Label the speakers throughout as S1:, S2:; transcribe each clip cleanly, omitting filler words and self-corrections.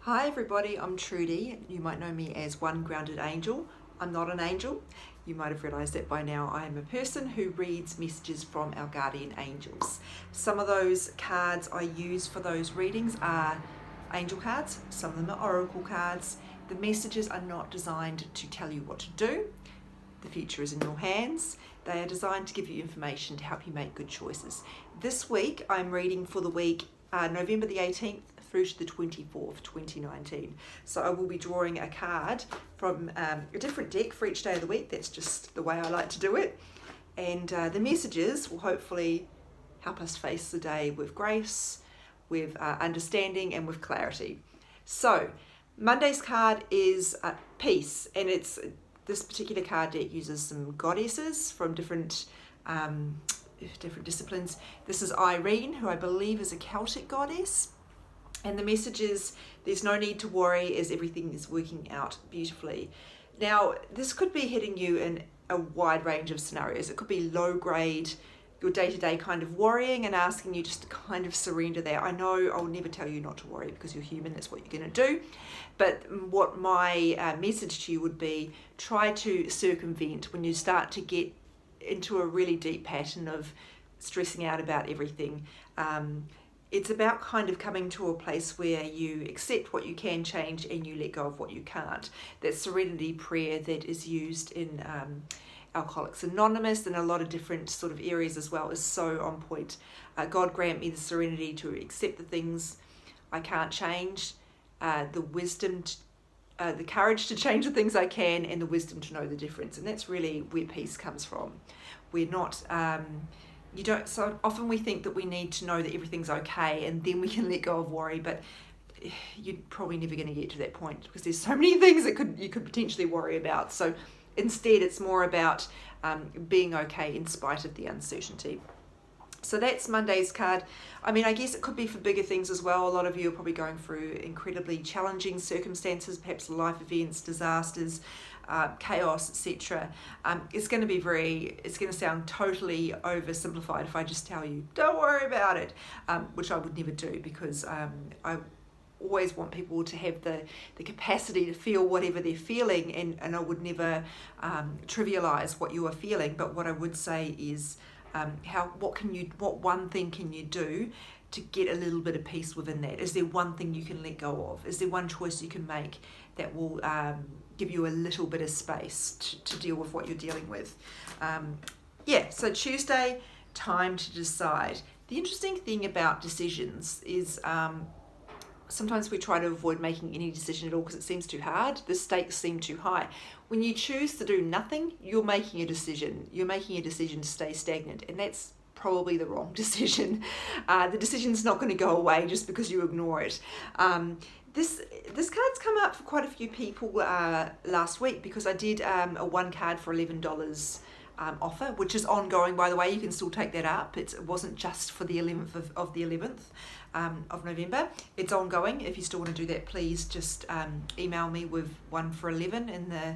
S1: Hi everybody, I'm Trudy. You might know me as One Grounded Angel. I'm not an angel. You might have realised that by now. I am a person who reads messages from our guardian angels. Some of those cards I use for those readings are angel cards. Some of them are oracle cards. The messages are not designed to tell you what to do. The future is in your hands. They are designed to give you information to help you make good choices. This week I'm reading for the week November the 18th through to the 24th, 2019. So I will be drawing a card from a different deck for each day of the week. That's just the way I like to do it. And the messages will hopefully help us face the day with grace, with understanding and with clarity. So Monday's card is peace, and it's this particular card deck uses some goddesses from different disciplines. This is Irene, who I believe is a Celtic goddess. And the message is, there's no need to worry as everything is working out beautifully. Now, this could be hitting you in a wide range of scenarios. It could be low grade, your day-to-day kind of worrying and asking you just to kind of surrender there. I know I'll never tell you not to worry because you're human, that's what you're going to do. But what my message to you would be, try to circumvent when you start to get into a really deep pattern of stressing out about everything. It's about kind of coming to a place where you accept what you can change and you let go of what you can't. That serenity prayer that is used in Alcoholics Anonymous and a lot of different sort of areas as well is so on point. God grant me the serenity to accept the things I can't change, the wisdom, the courage to change the things I can, and the wisdom to know the difference. And that's really where peace comes from. We're not... so often we think that we need to know that everything's okay and then we can let go of worry, but you're probably never going to get to that point because there's so many things that you could potentially worry about. So instead it's more about being okay in spite of the uncertainty. So that's Monday's card. I mean, I guess it could be for bigger things as well. A lot of you are probably going through incredibly challenging circumstances, perhaps life events, disasters, chaos, etc. It's going to sound totally oversimplified if I just tell you, don't worry about it, which I would never do because I always want people to have the capacity to feel whatever they're feeling, and I would never trivialize what you are feeling. But what I would say is, what one thing can you do to get a little bit of peace within that? Is there one thing you can let go of? Is there one choice you can make that will give you a little bit of space to deal with what you're dealing with? So Tuesday, time to decide. The interesting thing about decisions is sometimes we try to avoid making any decision at all because it seems too hard. The stakes seem too high. When you choose to do nothing, you're making a decision. You're making a decision to stay stagnant, and that's probably the wrong decision. The decision's not going to go away just because you ignore it. This card's come up for quite a few people last week because I did a one card for $11 offer, which is ongoing, by the way. You can still take that up. It wasn't just for the 11th of the 11th of November. It's ongoing. If you still want to do that, please just email me with one for 11 in the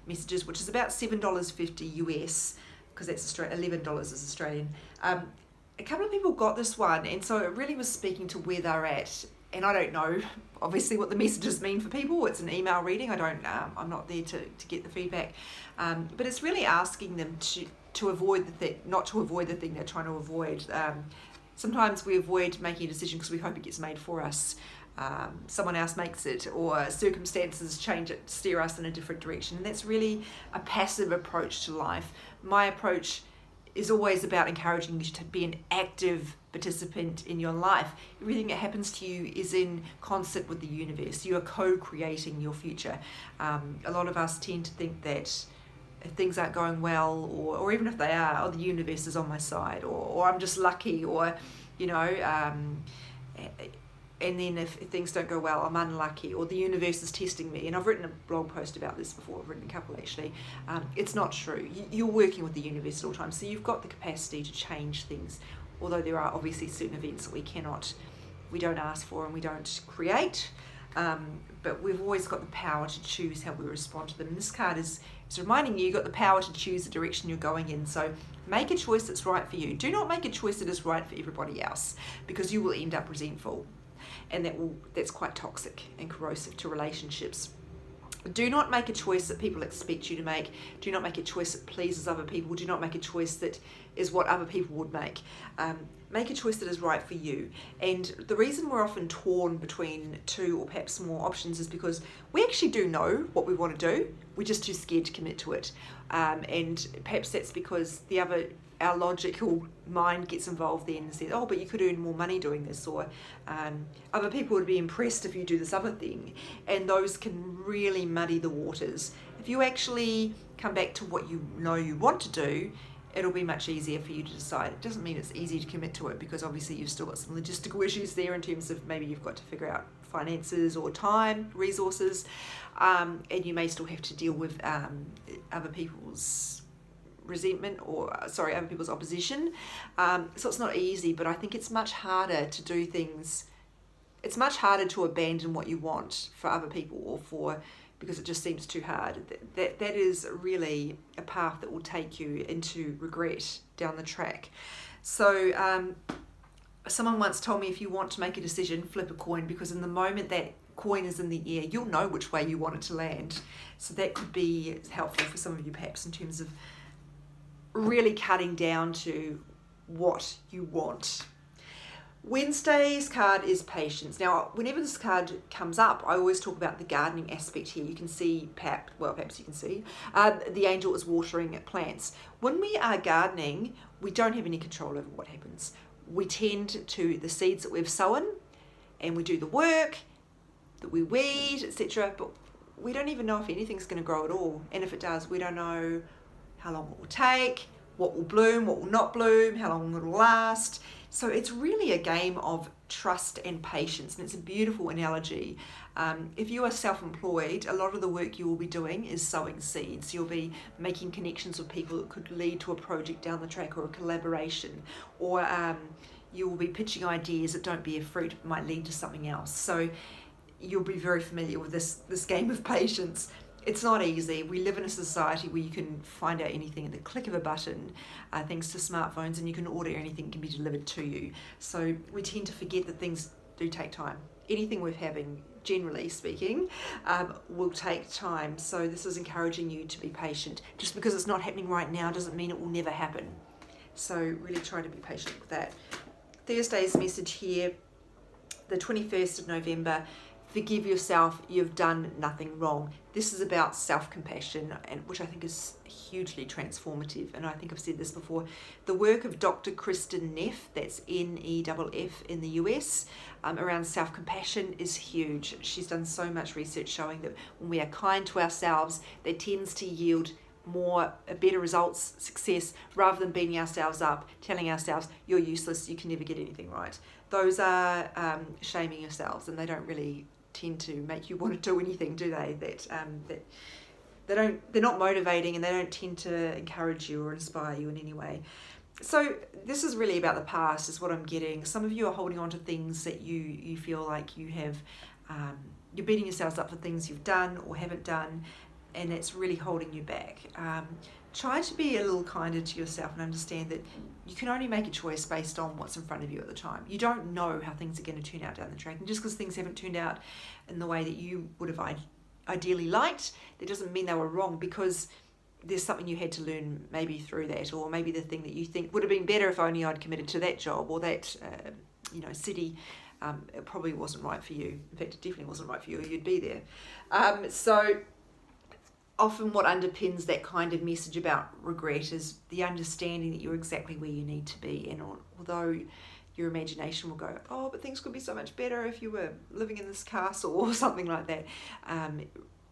S1: messages, which is about $7.50 US, because that's $11 is Australian. A couple of people got this one, and so it really was speaking to where they're at. And I don't know, obviously, what the messages mean for people. It's an email reading. I'm not there to get the feedback. But it's really asking them to avoid not to avoid the thing they're trying to avoid. Sometimes we avoid making a decision because we hope it gets made for us. Someone else makes it, or circumstances change it, steer us in a different direction. And that's really a passive approach to life. My approach is always about encouraging you to be an active participant in your life. Everything that happens to you is in concert with the universe. You are co-creating your future. A lot of us tend to think that if things aren't going well, or even if they are, the universe is on my side, or I'm just lucky, or and then if things don't go well, I'm unlucky, or the universe is testing me. And I've written a blog post about this before. I've written a couple actually. It's not true. You're working with the universe at all times, so you've got the capacity to change things, although there are obviously certain events that we don't ask for and we don't create. But we've always got the power to choose how we respond to them. And this card is reminding you've got the power to choose the direction you're going in. So make a choice that's right for you. Do not make a choice that is right for everybody else, because you will end up resentful. and that's quite toxic and corrosive to relationships. Do not make a choice that people expect you to make. Do not make a choice that pleases other people. Do not make a choice that is what other people would make. Make a choice that is right for you. And the reason we're often torn between two or perhaps more options is because we actually do know what we want to do. We're just too scared to commit to it. And perhaps that's because our logical mind gets involved then and says, oh, but you could earn more money doing this, or other people would be impressed if you do this other thing. And those can really muddy the waters. If you actually come back to what you know you want to do, it'll be much easier for you to decide. It doesn't mean it's easy to commit to it, because obviously you've still got some logistical issues there in terms of maybe you've got to figure out finances or time, resources, and you may still have to deal with other people's resentment other people's opposition. So it's not easy, but I think it's much harder to do things. It's much harder to abandon what you want for other people because it just seems too hard. That is really a path that will take you into regret down the track. So someone once told me, if you want to make a decision, flip a coin, because in the moment that coin is in the air, you'll know which way you want it to land. So that could be helpful for some of you perhaps in terms of really cutting down to what you want. Wednesday's card is patience. Now, whenever this card comes up, I always talk about the gardening aspect here. You can see, perhaps you can see, the angel is watering plants. When we are gardening, we don't have any control over what happens. We tend to, the seeds that we've sown, and we do the work, that we weed, etc. But we don't even know if anything's going to grow at all. And if it does, we don't know how long it will take, what will bloom, what will not bloom, how long it will last. So it's really a game of trust and patience, and it's a beautiful analogy. If you are self-employed, a lot of the work you will be doing is sowing seeds. You'll be making connections with people that could lead to a project down the track, or a collaboration, or you will be pitching ideas that don't bear fruit, but might lead to something else. So you'll be very familiar with this game of patience. It's not easy. We live in a society where you can find out anything at the click of a button, thanks to smartphones, and you can order anything can be delivered to you. So we tend to forget that things do take time. Anything worth having, generally speaking, will take time. So this is encouraging you to be patient. Just because it's not happening right now doesn't mean it will never happen. So really try to be patient with that. Thursday's message here, the 21st of November, forgive yourself, you've done nothing wrong. This is about self-compassion, and which I think is hugely transformative. And I think I've said this before. The work of Dr. Kristen Neff, that's Neff in the US, around self-compassion is huge. She's done so much research showing that when we are kind to ourselves, that tends to yield better results, success, rather than beating ourselves up, telling ourselves, you're useless, you can never get anything right. Those are shaming yourselves, and they don't really tend to make you want to do anything, do they? They're not motivating, and they don't tend to encourage you or inspire you in any way. So this is really about the past, is what I'm getting. Some of you are holding on to things that you feel like you have, you're beating yourselves up for things you've done or haven't done, and it's really holding you back. Try to be a little kinder to yourself and understand that you can only make a choice based on what's in front of you at the time. You don't know how things are going to turn out down the track, and just because things haven't turned out in the way that you would have ideally liked, that doesn't mean they were wrong, because there's something you had to learn maybe through that, or maybe the thing that you think would have been better if only I'd committed to that job or that city. It probably wasn't right for you. In fact, it definitely wasn't right for you, or you'd be there. So often what underpins that kind of message about regret is the understanding that you're exactly where you need to be. And although your imagination will go, oh, but things could be so much better if you were living in this castle or something like that,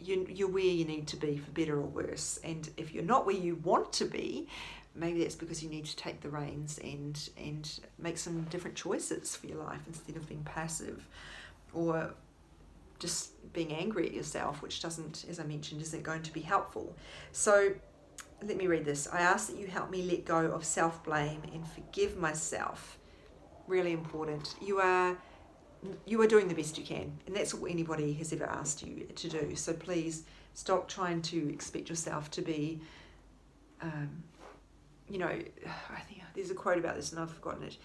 S1: you're where you need to be, for better or worse. And if you're not where you want to be, maybe that's because you need to take the reins and make some different choices for your life instead of being passive, or just being angry at yourself, which doesn't, as I mentioned, isn't going to be helpful. So let me read this. I ask that you help me let go of self-blame and forgive myself. Really important. You are doing the best you can, and that's what anybody has ever asked you to do. So please stop trying to expect yourself to be, I think there's a quote about this and I've forgotten it.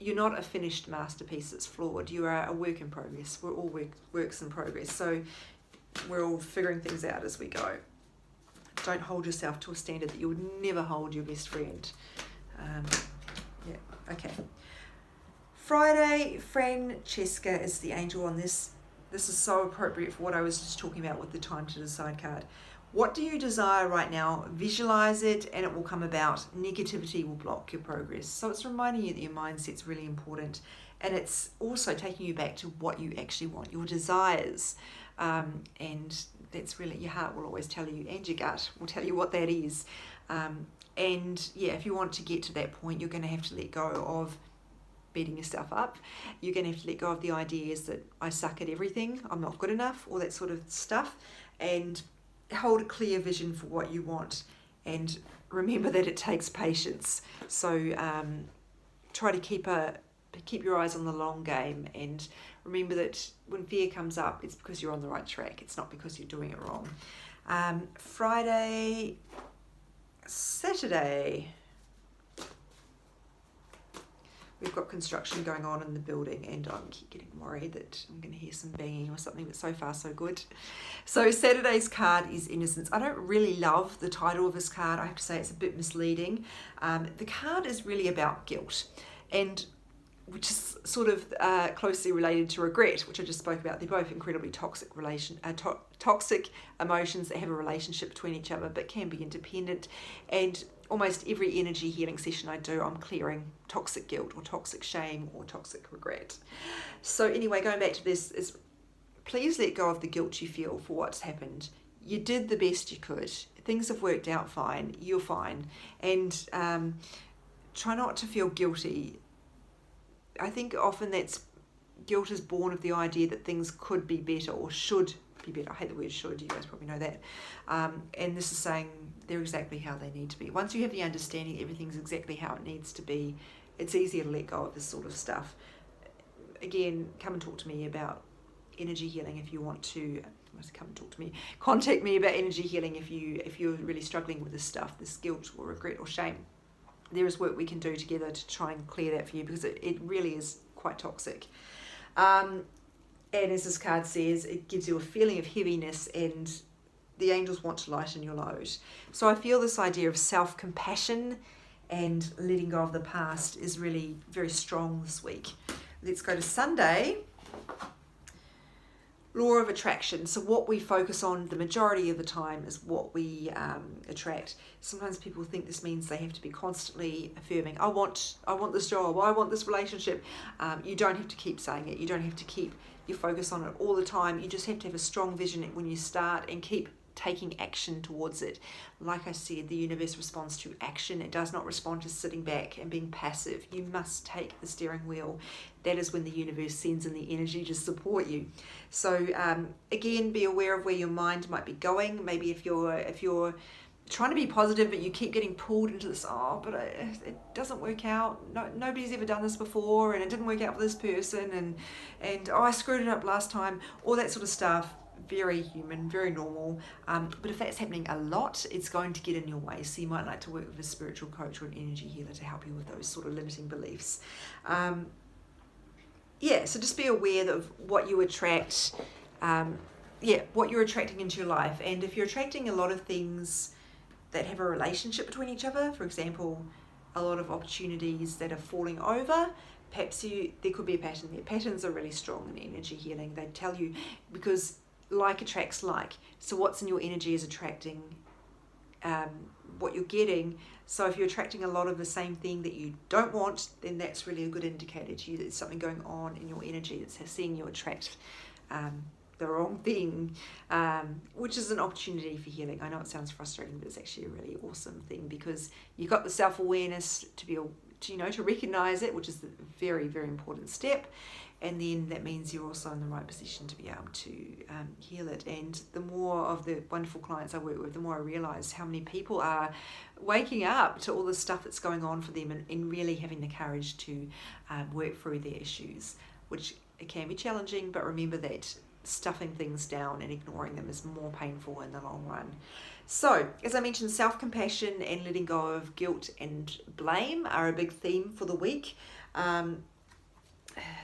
S1: you're not a finished masterpiece that's flawed. You are a work in progress. We're all works in progress. So we're all figuring things out as we go. Don't hold yourself to a standard that you would never hold your best friend. Okay. Friday, Francesca is the angel on this. This is so appropriate for what I was just talking about with the time to decide card. What do you desire right now? Visualize it and it will come about. Negativity will block your progress. So it's reminding you that your mindset's really important. And it's also taking you back to what you actually want, your desires. And that's really, your heart will always tell you, and your gut will tell you what that is. And yeah, if you want to get to that point, you're going to have to let go of beating yourself up. You're going to have to let go of the ideas that I suck at everything, I'm not good enough, all that sort of stuff, and hold a clear vision for what you want. And remember that it takes patience. So try to keep your eyes on the long game, and remember that when fear comes up, it's because you're on the right track. It's not because you're doing it wrong. Friday, Saturday, we've got construction going on in the building, and I keep getting worried that I'm going to hear some banging or something, but so far so good. So Saturday's card is Innocence. I don't really love the title of this card. I have to say it's a bit misleading. The card is really about guilt, and which is sort of closely related to regret, which I just spoke about. They're both incredibly toxic toxic emotions that have a relationship between each other, but can be independent. And almost every energy healing session I do, I'm clearing toxic guilt or toxic shame or toxic regret. So anyway, going back to this, is please let go of the guilt you feel for what's happened. You did the best you could. Things have worked out fine. You're fine. And try not to feel guilty. I think often guilt is born of the idea that things could be better or should be better. I hate the word should, you guys probably know that. And this is saying they're exactly how they need to be. Once you have the understanding that everything's exactly how it needs to be, it's easier to let go of this sort of stuff. Again, come and talk to me about energy healing if you want to. Come and talk to me. Contact me about energy healing if you're really struggling with this stuff, this guilt or regret or shame. There is work we can do together to try and clear that for you, because it really is quite toxic. And as this card says, it gives you a feeling of heaviness, and the angels want to lighten your load. So I feel this idea of self-compassion and letting go of the past is really very strong this week. Let's go to Sunday. Law of attraction. So what we focus on the majority of the time is what we attract. Sometimes people think this means they have to be constantly affirming, I want this job, I want this relationship. You don't have to keep saying it. You don't have to keep your focus on it all the time. You just have to have a strong vision when you start and keep taking action towards it. Like I said, the universe responds to action. It does not respond to sitting back and being passive. You must take the steering wheel. That is when the universe sends in the energy to support you. So again, be aware of where your mind might be going. Maybe if you're trying to be positive, but you keep getting pulled into this, but it doesn't work out. Nobody's ever done this before, and it didn't work out for this person, and I screwed it up last time. All that sort of stuff. Very human, very normal. But if that's happening a lot, it's going to get in your way. So you might like to work with a spiritual coach or an energy healer to help you with those sort of limiting beliefs. So just be aware of what you attract, what you're attracting into your life. And if you're attracting a lot of things that have a relationship between each other, for example, a lot of opportunities that are falling over, perhaps there could be a pattern there. Patterns are really strong in energy healing. They tell you, because like attracts like. So what's in your energy is attracting what you're getting. So if you're attracting a lot of the same thing that you don't want, then that's really a good indicator to you that there's something going on in your energy that's seeing you attract the wrong thing, which is an opportunity for healing. I know it sounds frustrating, but it's actually a really awesome thing, because you've got the self-awareness to recognize it, which is a very, very important step. And then that means you're also in the right position to be able to heal it. And the more of the wonderful clients I work with, the more I realise how many people are waking up to all the stuff that's going on for them, and really having the courage to work through their issues, which it can be challenging, but remember that stuffing things down and ignoring them is more painful in the long run. So, as I mentioned, self-compassion and letting go of guilt and blame are a big theme for the week.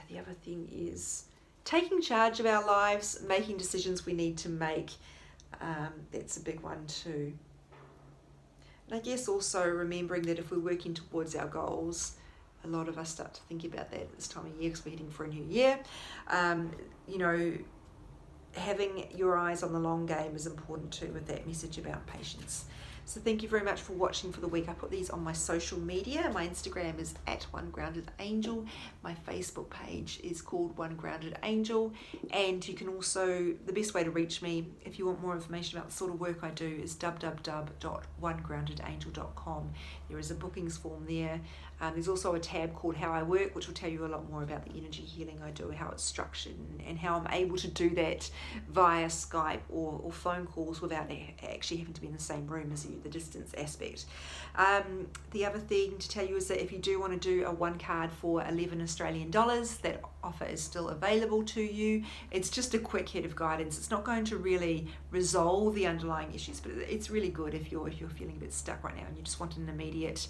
S1: the other thing is taking charge of our lives, making decisions we need to make. That's a big one too. And I guess also remembering that if we're working towards our goals, a lot of us start to think about that at this time of year because we're heading for a new year. You know, having your eyes on the long game is important too with that message about patience. So thank you very much for watching for the week. I put these on my social media. My Instagram is @OneGroundedAngel. My Facebook page is called One Grounded Angel. And you can also, the best way to reach me, if you want more information about the sort of work I do, is www.onegroundedangel.com. There is a bookings form there. There's also a tab called How I Work, which will tell you a lot more about the energy healing I do, how it's structured, and how I'm able to do that via Skype or phone calls without actually having to be in the same room as you, the distance aspect. The other thing to tell you is that if you do want to do a one card for 11 Australian dollars, that offer is still available to you. It's just a quick hit of guidance. It's not going to really resolve the underlying issues, but it's really good if you're feeling a bit stuck right now and you just want an immediate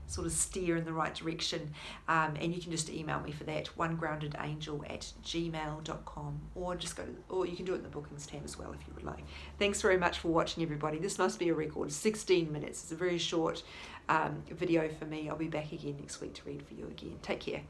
S1: sort of steer in the right direction, and you can just email me for that, onegroundedangel@gmail.com, or you can do it in the bookings tab as well if you would like. Thanks very much for watching, everybody. This must be a record, 16 minutes. It's a very short video for me. I'll be back again next week to read for you again. Take care.